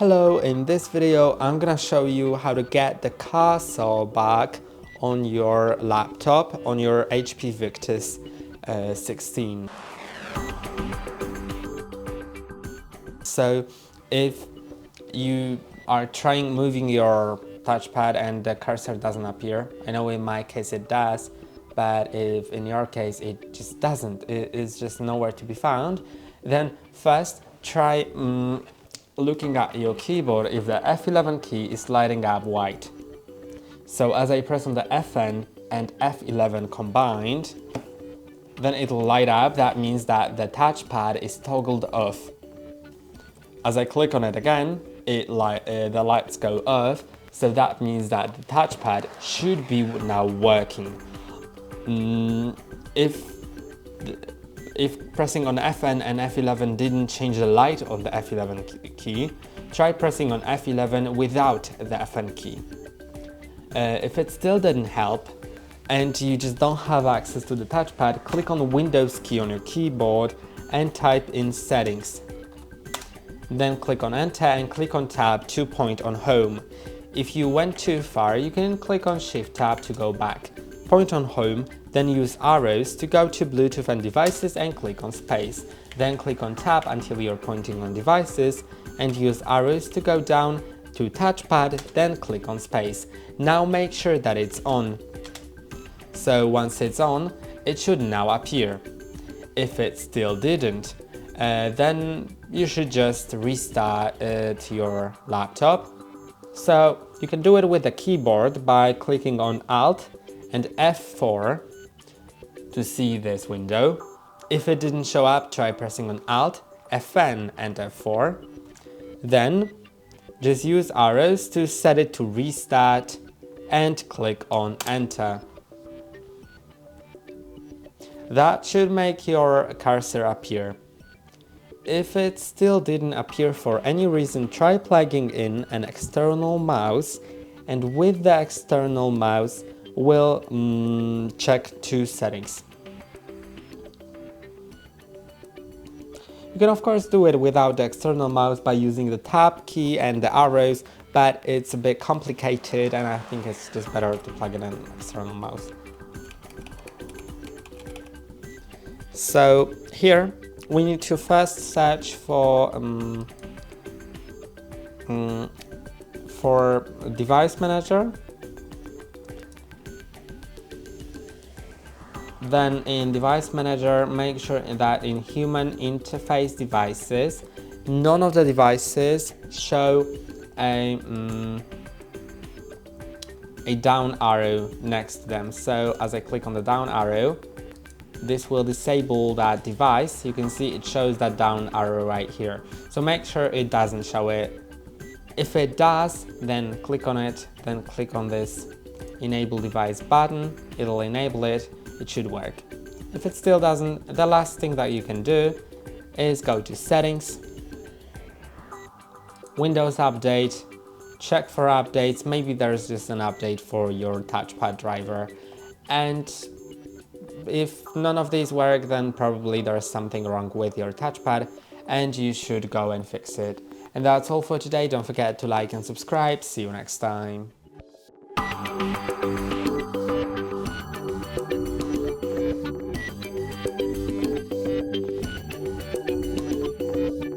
Hello, in this video I'm gonna show you how to get the cursor back on your laptop, on your HP Victus 16. So if you are trying moving your touchpad and the cursor doesn't appear, I know in my case it does, but if in your case it just doesn't, it's just nowhere to be found, then first try looking at your keyboard if the F11 key is lighting up white. So as I press on the Fn and F11 combined, then it'll light up. That means that the touchpad is toggled off. As I click on it again, the lights go off, so that means that the touchpad should be now working. If pressing on Fn and F11 didn't change the light on the F11 key, try pressing on F11 without the Fn key. If it still didn't help and you just don't have access to the touchpad, click on the Windows key on your keyboard and type in Settings. Then click on Enter and click on Tab to point on Home. If you went too far, you can click on Shift Tab to go back. Point on Home, then use arrows to go to Bluetooth and devices and click on Space. Then click on Tab until you're pointing on devices and use arrows to go down to Touchpad, then click on Space. Now make sure that it's on. So once it's on, it should now appear. If it still didn't, then you should just restart your laptop. So you can do it with the keyboard by clicking on Alt and F4 to see this window. If it didn't show up, try pressing on Alt, Fn and F4. Then just use arrows to set it to restart and click on Enter. That should make your cursor appear. If it still didn't appear for any reason, try plugging in an external mouse, and with the external mouse we'll check two settings. You can of course do it without the external mouse by using the Tab key and the arrows, but it's a bit complicated and I think it's just better to plug in an external mouse. So here we need to first search for Device Manager. Then in Device Manager, make sure that in Human Interface Devices, none of the devices show a down arrow next to them. So as I click on the down arrow, this will disable that device. You can see it shows that down arrow right here. So make sure it doesn't show it. If it does, then click on it, then click on this Enable Device button. It'll enable it. It should work. If it still doesn't, the last thing that you can do is go to Settings, Windows Update, check for updates. Maybe there's just an update for your touchpad driver, and if none of these work, then probably there's something wrong with your touchpad and you should go and fix it. And that's all for today. Don't forget to like and subscribe. See you next time.